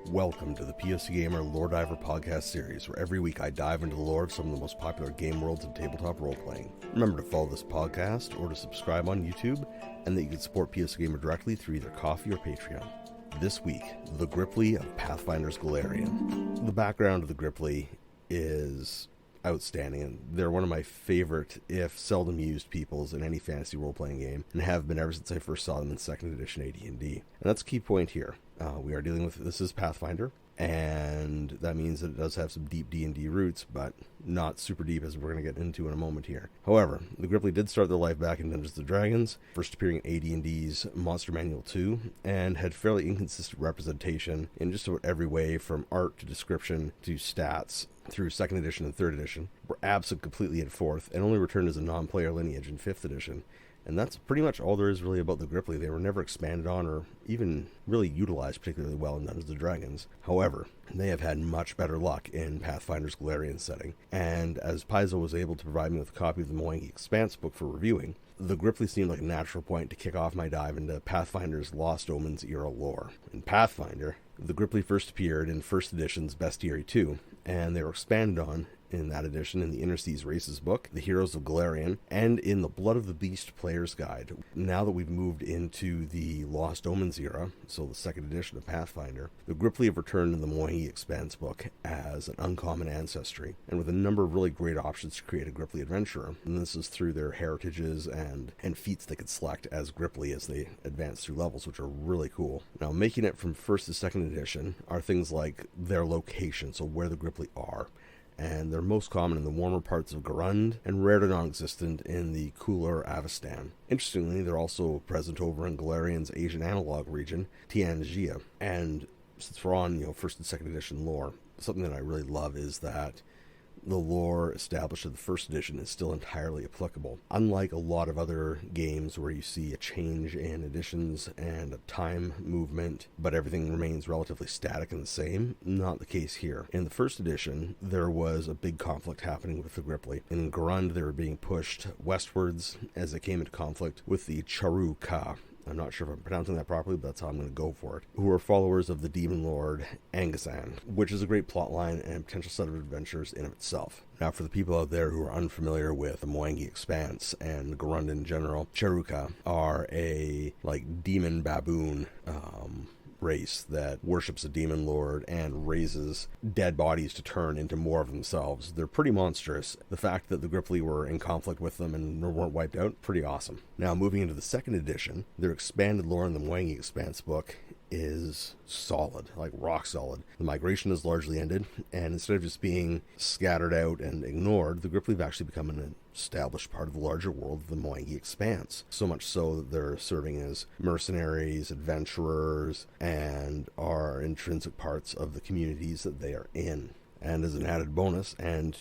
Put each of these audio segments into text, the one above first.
Welcome to the POC Gamer Lore Diver podcast series, where every week I dive into the lore of some of the most popular game worlds in tabletop role-playing. Remember to follow this podcast or to subscribe on YouTube, and that you can support POC Gamer directly through either Ko-fi or Patreon. This week, the Grippli of Pathfinder's Golarion. The background of the Grippli is outstanding, and they're one of my favorite, if seldom used, peoples in any fantasy role-playing game, and have been ever since I first saw them in 2nd edition AD&D. And that's a key point here. We are dealing with, this is Pathfinder, and that means that it does have some deep D&D roots, but not super deep, as we're going to get into in a moment here. However, the Grippli did start their life back in Dungeons & Dragons, first appearing in AD&D's Monster Manual 2, and had fairly inconsistent representation in just about every way, from art to description to stats, through 2nd edition and 3rd edition, were absent completely in 4th, and only returned as a non-player lineage in 5th edition. And that's pretty much all there is really about the Grippli. They were never expanded on or even really utilized particularly well in Dungeons & Dragons. However, they have had much better luck in Pathfinder's Golarion setting. And as Paizo was able to provide me with a copy of the Mwangi Expanse book for reviewing, the Grippli seemed like a natural point to kick off my dive into Pathfinder's Lost Omens era lore. In Pathfinder, the Grippli first appeared in 1st edition's Bestiary 2, and they were expanded on in that edition in the Inner Seas Races book, The Heroes of Golarion, and in the Blood of the Beast Player's Guide. Now that we've moved into the Lost Omens era, so the 2nd edition of Pathfinder, the Grippli have returned in the Mwangi Expanse book as an uncommon ancestry, and with a number of really great options to create a Grippli adventurer. And this is through their heritages and feats they could select as Grippli as they advance through levels, which are really cool. Now, making it from 1st to 2nd edition are things like their location, so where the Grippli are. And they're most common in the warmer parts of Garund, and rare to non-existent in the cooler Avestan. Interestingly, they're also present over in Golarion's Asian analog region, Tianjia. And since we're on, 1st and 2nd edition lore, something that I really love is that the lore established in the 1st edition is still entirely applicable. Unlike a lot of other games where you see a change in editions and a time movement, but everything remains relatively static and the same, not the case here. In the 1st edition, there was a big conflict happening with the Grippli. In Garund, they were being pushed westwards as they came into conflict with the Charu-Ka. I'm not sure if I'm pronouncing that properly, but that's how I'm going to go for it. Who are followers of the demon lord Angasan, which is a great plotline and potential set of adventures in of itself. Now, for the people out there who are unfamiliar with the Mwangi Expanse and Garund in general, Charu-Ka are a demon baboon race that worships a demon lord and raises dead bodies to turn into more of themselves. They're pretty monstrous. The fact that the Grippli were in conflict with them and weren't wiped out, pretty awesome. Now, moving into the 2nd edition, their expanded lore in the Mwangi Expanse book is solid, rock solid. The migration is largely ended, and instead of just being scattered out and ignored, the Grippli have actually become an established part of the larger world of the Mwangi Expanse. So much so that they're serving as mercenaries, adventurers, and are intrinsic parts of the communities that they are in. And as an added bonus, and,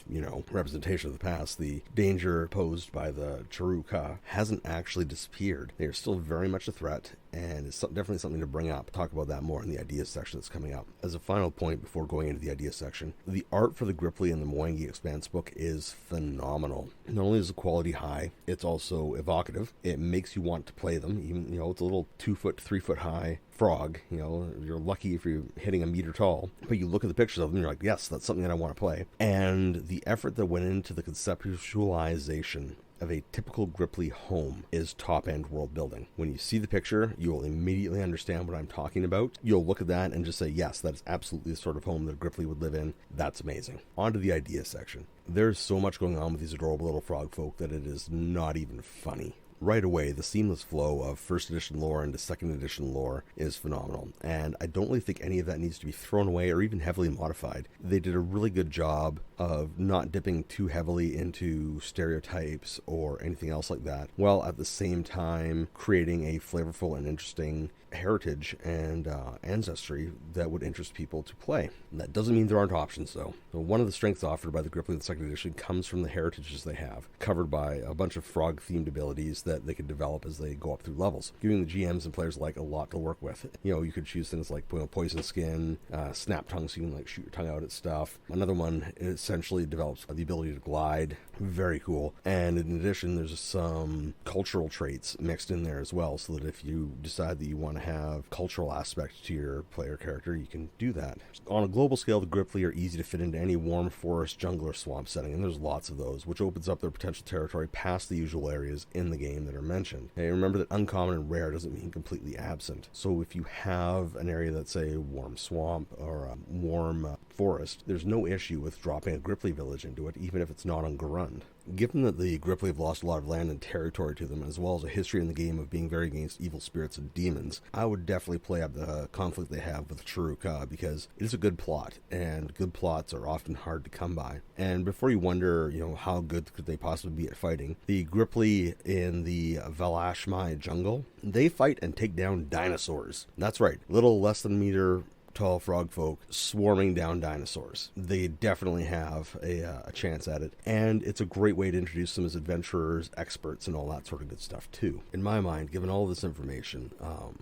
representation of the past, the danger posed by the Charu-Ka hasn't actually disappeared. They are still very much a threat, and it's definitely something to bring up. Talk about that more in the ideas section that's coming up. As a final point before going into the ideas section, the art for the Grippli in the Mwangi Expanse book is phenomenal. Not only is the quality high, it's also evocative. It makes you want to play them. Even, it's a little 2-foot, 3-foot high frog. You're lucky if you're hitting a meter tall. But you look at the pictures of them, you're like, yes, that's something that I want to play. And the effort that went into the conceptualization of a typical Grippli home is top-end world building. When you see the picture, you will immediately understand what I'm talking about. You'll look at that and just say, yes, that is absolutely the sort of home that a Grippli would live in. That's amazing. On to the idea section. There's so much going on with these adorable little frog folk that it is not even funny. Right away, the seamless flow of 1st edition lore into 2nd edition lore is phenomenal, and I don't really think any of that needs to be thrown away or even heavily modified. They did a really good job of not dipping too heavily into stereotypes or anything else like that, while at the same time creating a flavorful and interesting heritage and ancestry that would interest people to play. And that doesn't mean there aren't options, though. So one of the strengths offered by the Grippli in the 2nd edition comes from the heritages they have, covered by a bunch of frog-themed abilities that they could develop as they go up through levels, giving the GMs and players alike a lot to work with. You could choose things like poison skin, snap tongue, so you can shoot your tongue out at stuff. Another one essentially develops the ability to glide, Very cool. And in addition, there's some cultural traits mixed in there as well, so that if you decide that you want to have cultural aspects to your player character, you can do that. On a global scale, the Grippli are easy to fit into any warm forest, jungle, or swamp setting, and there's lots of those, which opens up their potential territory past the usual areas in the game that are mentioned. Hey, remember that uncommon and rare doesn't mean completely absent. So if you have an area that's a warm swamp or a warm forest, there's no issue with dropping a Grippli village into it, even if it's not on Garund. Given that the Grippli have lost a lot of land and territory to them, as well as a history in the game of being very against evil spirits and demons, I would definitely play up the conflict they have with Chiruka, because it is a good plot, and good plots are often hard to come by. And before you wonder, how good could they possibly be at fighting, the Grippli in the Valashmai jungle, they fight and take down dinosaurs. That's right, little less than meter tall frog folk swarming down dinosaurs. They definitely have a chance at it, and it's a great way to introduce them as adventurers, experts, and all that sort of good stuff too. In my mind, given all this information,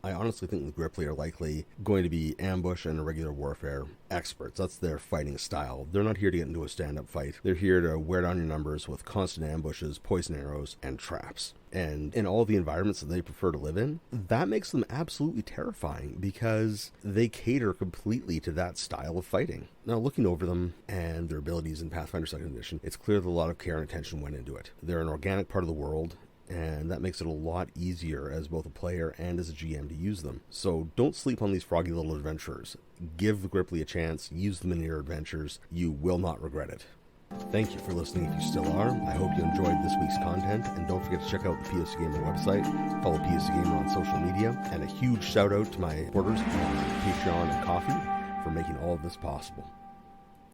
I honestly think the Grippli are likely going to be ambush and irregular warfare experts. That's their fighting style. They're not here to get into a stand-up fight. They're here to wear down your numbers with constant ambushes, poison arrows, and traps. And in all the environments that they prefer to live in, that makes them absolutely terrifying, because they cater completely to that style of fighting. Now, looking over them and their abilities in Pathfinder 2nd Edition, it's clear that a lot of care and attention went into it. They're an organic part of the world, and that makes it a lot easier as both a player and as a GM to use them. So don't sleep on these froggy little adventurers. Give the Grippli a chance, use them in your adventures. You will not regret it. Thank you for listening if you still are. I hope you enjoyed this week's content, and don't forget to check out the PSC Gamer website, follow PSC Gamer on social media, and a huge shout out to my supporters on Patreon and Ko-fi for making all of this possible.